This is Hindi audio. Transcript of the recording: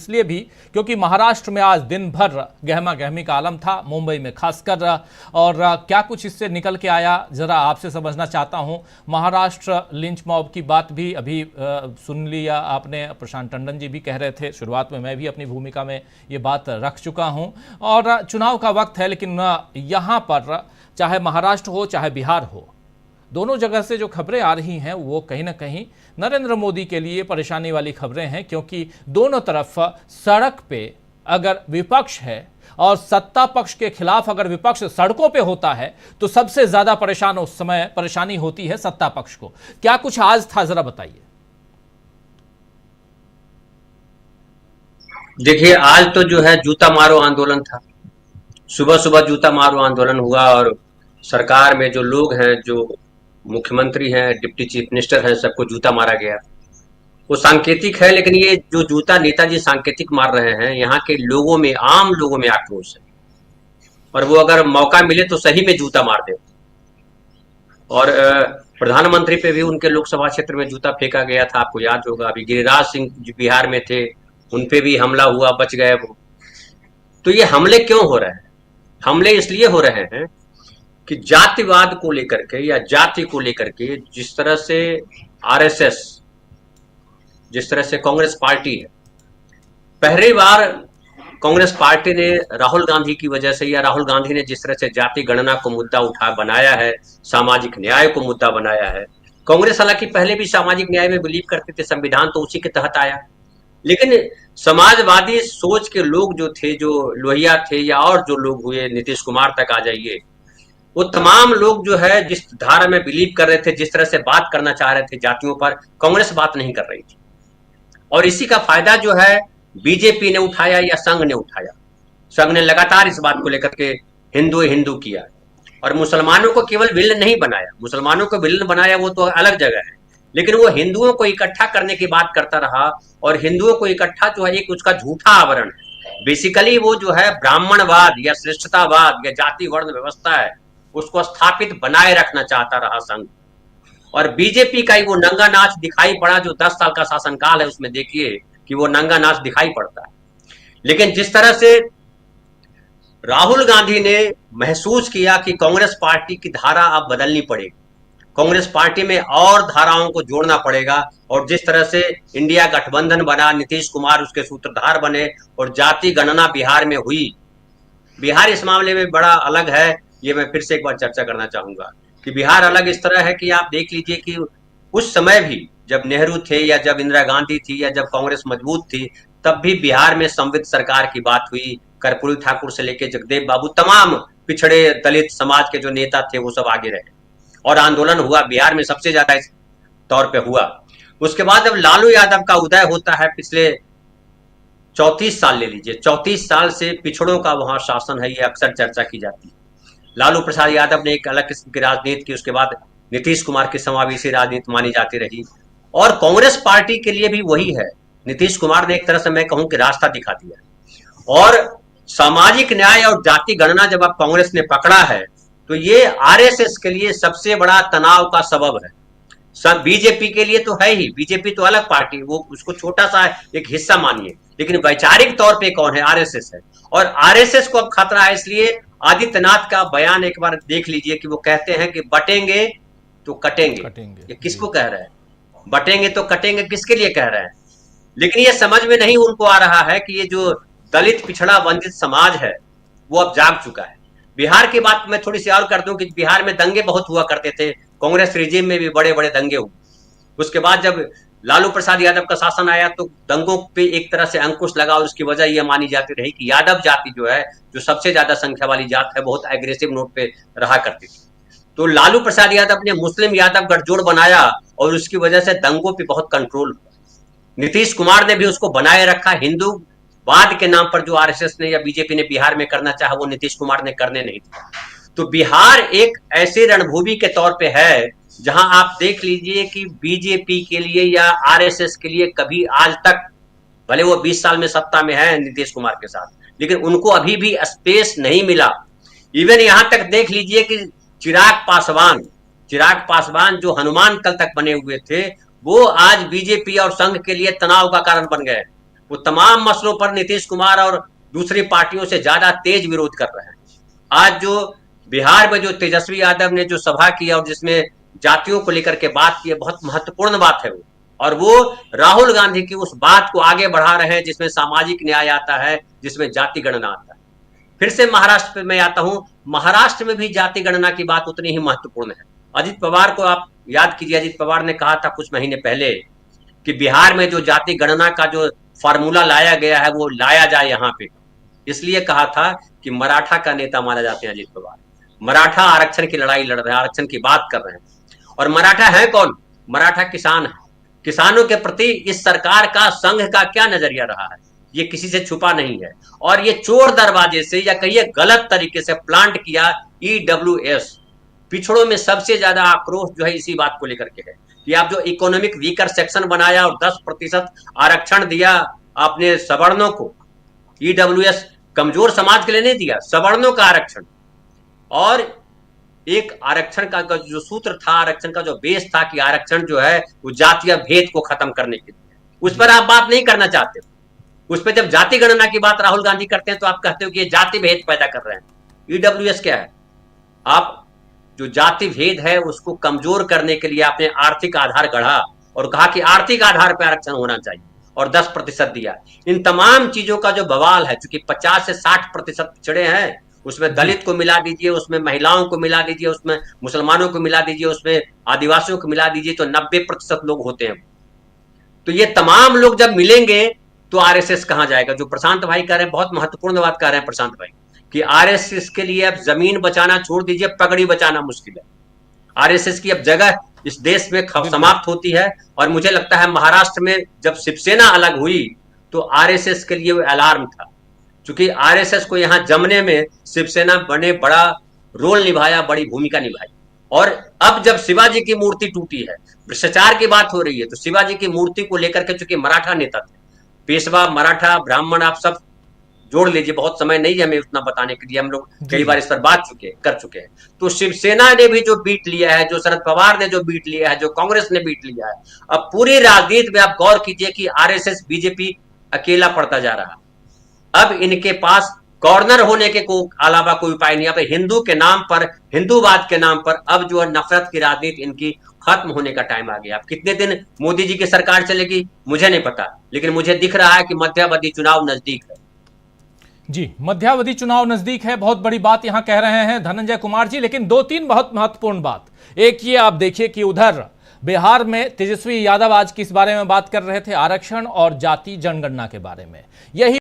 इसलिए भी क्योंकि महाराष्ट्र में आज दिन भर गहमा गहमी का आलम था, मुंबई में खासकर। और क्या कुछ इससे निकल के आया, जरा आपसे समझना चाहता हूं। महाराष्ट्र लिंच मॉब की बात भी अभी सुन लिया आपने, प्रशांत टंडन जी भी कह रहे थे, शुरुआत में मैं भी अपनी भूमिका में ये बात रख चुका हूं। और चुनाव का वक्त है, लेकिन यहां पर चाहे महाराष्ट्र हो चाहे बिहार हो, दोनों जगह से जो खबरें आ रही हैं वो कहीं ना कहीं नरेंद्र मोदी के लिए परेशानी वाली खबरें हैं, क्योंकि दोनों तरफ सड़क पे अगर विपक्ष है और सत्ता पक्ष के खिलाफ अगर विपक्ष सड़कों पे होता है तो सबसे ज्यादा परेशान उस समय परेशानी होती है सत्ता पक्ष को। क्या कुछ आज था, जरा बताइए। देखिए, आज तो जो है जूता मारो आंदोलन था। सुबह सुबह जूता मारो आंदोलन हुआ और सरकार में जो लोग हैं, जो मुख्यमंत्री हैं, डिप्टी चीफ मिनिस्टर हैं, सबको जूता मारा गया। वो सांकेतिक है, लेकिन ये जो जूता नेताजी सांकेतिक मार रहे हैं, यहाँ के लोगों में, आम लोगों में आक्रोश है। और वो अगर मौका मिले तो सही में जूता मार दे। और प्रधानमंत्री पे भी उनके लोकसभा क्षेत्र में जूता फेंका गया था, आपको याद होगा। अभी गिरिराज सिंह जो बिहार में थे, उन पे भी हमला हुआ, बच गए वो। तो ये हमले क्यों हो रहे हैं? हमले इसलिए हो रहे हैं कि जातिवाद को लेकर के या जाति को लेकर के जिस तरह से आरएसएस, जिस तरह से कांग्रेस पार्टी है, पहली बार कांग्रेस पार्टी ने राहुल गांधी की वजह से, या राहुल गांधी ने जिस तरह से जाति गणना को मुद्दा उठा बनाया है, सामाजिक न्याय को मुद्दा बनाया है। कांग्रेस हालांकि पहले भी सामाजिक न्याय में बिलीव करते थे, संविधान तो उसी के तहत आया, लेकिन समाजवादी सोच के लोग जो थे, जो लोहिया थे या और जो लोग हुए, नीतीश कुमार तक आ जाइए, वो तमाम लोग जो है जिस धारा में बिलीव कर रहे थे, जिस तरह से बात करना चाह रहे थे जातियों पर, कांग्रेस बात नहीं कर रही थी। और इसी का फायदा जो है बीजेपी ने उठाया या संघ ने उठाया। संघ ने लगातार इस बात को लेकर के हिंदू हिंदू किया और मुसलमानों को केवल विलन नहीं बनाया। मुसलमानों को विलन बनाया वो तो अलग जगह है, लेकिन वो हिंदुओं को इकट्ठा करने की बात करता रहा। और हिंदुओं को इकट्ठा जो है एक उसका झूठा आवरण है। बेसिकली वो जो है ब्राह्मणवाद या श्रेष्ठतावाद या जाति वर्ण व्यवस्था है, उसको स्थापित बनाए रखना चाहता रहा संघ। और बीजेपी का ही वो नंगा नाच दिखाई पड़ा, जो 10 साल का शासनकाल है उसमें देखिए कि वो नंगा नाच दिखाई पड़ता है। लेकिन जिस तरह से राहुल गांधी ने महसूस किया कि कांग्रेस पार्टी की धारा अब बदलनी पड़ेगी, कांग्रेस पार्टी में और धाराओं को जोड़ना पड़ेगा, और जिस तरह से इंडिया गठबंधन बना, नीतीश कुमार उसके सूत्रधार बने और जाति गणना बिहार में हुई। बिहार इस मामले में बड़ा अलग है, ये मैं फिर से एक बार चर्चा करना चाहूंगा कि बिहार अलग इस तरह है कि आप देख लीजिए कि उस समय भी जब नेहरू थे या जब इंदिरा गांधी थी या जब कांग्रेस मजबूत थी, तब भी बिहार में संवित सरकार की बात हुई। कर्पूरी ठाकुर से लेकर जगदेव बाबू, तमाम पिछड़े दलित समाज के जो नेता थे वो सब आगे रहे और आंदोलन हुआ। बिहार में सबसे ज्यादा इस तौर पे हुआ। उसके बाद जब लालू यादव का उदय होता है, पिछले 34 साल ले लीजिए, 34 साल से पिछड़ों का वहां शासन है, ये अक्सर चर्चा की जाती है। लालू प्रसाद यादव ने एक अलग किस्म की राजनीति की, उसके बाद नीतीश कुमार की समावेशी राजनीति मानी जाती रही। और कांग्रेस पार्टी के लिए भी वही है। नीतीश कुमार ने एक तरह से मैं कहूं कि रास्ता दिखा दिया। और सामाजिक न्याय और जाति गणना जब अब कांग्रेस ने पकड़ा है, तो ये आरएसएस के लिए सबसे बड़ा तनाव का सबब है। सब बीजेपी के लिए तो है ही, बीजेपी तो अलग पार्टी, वो उसको छोटा सा एक हिस्सा मानिए, लेकिन वैचारिक तौर पे कौन है? आरएसएस है। और आरएसएस को अब खतरा है, इसलिए आदित्यनाथ का बयान एक बार देख लीजिए कि वो कहते हैं कि बटेंगे तो कटेंगे। ये किसको कह रहे हैं? बटेंगे तो कटेंगे किसके लिए कह रहे हैं? लेकिन ये समझ में नहीं उनको आ रहा है कि ये जो दलित पिछड़ा वंचित समाज है वो अब जाग चुका है। बिहार की बात मैं थोड़ी सी और कर दूं कि बिहार में दंगे बहुत हुआ करते थे, कांग्रेस रिजीम में भी बड़े बड़े दंगे हुए। उसके बाद जब लालू प्रसाद यादव का शासन आया तो दंगों पे एक तरह से अंकुश लगा, और उसकी वजह यह मानी जाती रही कि यादव जाति जो है, जो सबसे ज्यादा संख्या वाली जात है, बहुत एग्रेसिव नोट पे रहा करती थी। तो लालू प्रसाद यादव ने मुस्लिम यादव गठजोड़ बनाया और उसकी वजह से दंगों पे बहुत कंट्रोल हुआ। नीतीश कुमार ने भी उसको बनाए रखा। हिंदूवाद के नाम पर जो आरएसएस ने या बीजेपी ने बिहार में करना चाहा, वो नीतीश कुमार ने करने नहीं दिया। तो बिहार एक ऐसी रणभूमि के तौर पे है जहां आप देख लीजिए कि बीजेपी के लिए या आरएसएस के लिए कभी आज तक, भले वो 20 साल में सत्ता में है नीतीश कुमार के साथ, लेकिन उनको अभी भी स्पेस नहीं मिला। इवन यहां तक देख लीजिए कि चिराग पासवान जो हनुमान कल तक बने हुए थे, वो आज बीजेपी और संघ के लिए तनाव का कारण बन गए। वो तमाम मसलों पर नीतीश कुमार और दूसरी पार्टियों से ज्यादा तेज विरोध कर रहे हैं। आज जो बिहार में जो तेजस्वी यादव ने जो सभा की और जिसमें जातियों को लेकर के बात की, बहुत महत्वपूर्ण बात है वो, और वो राहुल गांधी की उस बात को आगे बढ़ा रहे हैं जिसमें सामाजिक न्याय आता है, जिसमें जाति गणना आता है। फिर से महाराष्ट्र में आता हूं, महाराष्ट्र में भी जाति गणना की बात उतनी ही महत्वपूर्ण है। अजित पवार को आप याद कीजिए, अजित पवार ने कहा था कुछ महीने पहले कि बिहार में जो जाति गणना का जो फार्मूला लाया गया है वो लाया जाए यहाँ पे। इसलिए कहा था कि मराठा का नेता माना जाते हैं अजित पवार। मराठा आरक्षण की लड़ाई लड़ रहे हैं, आरक्षण की बात कर रहे हैं। और मराठा है कौन? मराठा किसान है। किसानों के प्रति इस सरकार का, संघ का क्या नजरिया रहा है, ये किसी से छुपा नहीं है। और ये चोर दरवाजे से या कहिए गलत तरीके से प्लांट किया ईडब्ल्यूएस। पिछड़ों में सबसे ज्यादा आक्रोश जो है इसी बात को लेकर के है कि आप जो इकोनॉमिक वीकर सेक्शन बनाया और 10% आरक्षण दिया आपने सवर्णों को। ईडब्ल्यूएस कमजोर समाज के लिए नहीं दिया, सवर्णों का आरक्षण। और एक आरक्षण का जो सूत्र था, आरक्षण का जो बेस था कि आरक्षण जो है वो जातीय भेद को खत्म करने के लिए, उस पर आप बात नहीं करना चाहते। उस पर जब जाति गणना की बात राहुल गांधी करते हैं तो आप कहते हो कि ये जाति भेद पैदा कर रहे हैं। ईडब्ल्यूएस क्या है? आप जो जाति भेद है उसको कमजोर करने के लिए आपने आर्थिक आधार गढ़ा और कहा कि आर्थिक आधार पर आरक्षण होना चाहिए और 10% दिया। इन तमाम चीजों का जो बवाल है, चूंकि 50 से 60% पिछड़े हैं, उसमें दलित को मिला दीजिए, उसमें महिलाओं को मिला दीजिए, उसमें मुसलमानों को मिला दीजिए, उसमें आदिवासियों को मिला दीजिए, तो 90% लोग होते हैं। तो ये तमाम लोग जब मिलेंगे तो आरएसएस कहां जाएगा? जो प्रशांत भाई कह रहे हैं, बहुत महत्वपूर्ण बात कह रहे हैं प्रशांत भाई, कि आरएसएस के लिए अब जमीन बचाना छोड़ दीजिए, पगड़ी बचाना मुश्किल है। आरएसएस की अब जगह इस देश में समाप्त होती है। और मुझे लगता है महाराष्ट्र में जब शिवसेना अलग हुई तो आरएसएस के लिए वो अलार्म था, क्योंकि आरएसएस को यहां जमने में शिवसेना बने बड़ा रोल निभाया, बड़ी भूमिका निभाई। और अब जब शिवाजी की मूर्ति टूटी है, भ्रष्टाचार की बात हो रही है, तो शिवाजी की मूर्ति को लेकर के, चूंकि मराठा नेता थे, पेशवा, मराठा, ब्राह्मण, आप सब जोड़ लीजिए, बहुत समय नहीं है हमें उतना बताने के लिए, हम लोग कई बार इस पर बात कर चुके हैं। तो शिवसेना ने भी जो बीट लिया है, जो शरद पवार ने जो बीट लिया है, जो कांग्रेस ने बीट लिया है, अब पूरी राजनीति में आप गौर कीजिए कि आरएसएस बीजेपी अकेला पड़ता जा रहा है। अब इनके पास कॉर्नर होने के अलावा कोई उपाय नहीं। अब हिंदू के नाम पर, हिंदूवाद के नाम पर अब जो है नफरत की राजनीति इनकी खत्म होने का टाइम आ गया। अब कितने दिन मोदी जी की सरकार चलेगी मुझे नहीं पता, लेकिन मुझे दिख रहा है कि मध्यावधि चुनाव नजदीक है। जी, मध्यावधि चुनाव नजदीक है, बहुत बड़ी बात यहां कह रहे हैं धनंजय कुमार जी। लेकिन 2-3 बहुत महत्वपूर्ण बात। एक ये आप देखिए कि उधर बिहार में तेजस्वी यादव आज किस बारे में बात कर रहे थे? आरक्षण और जाति जनगणना के बारे में। यही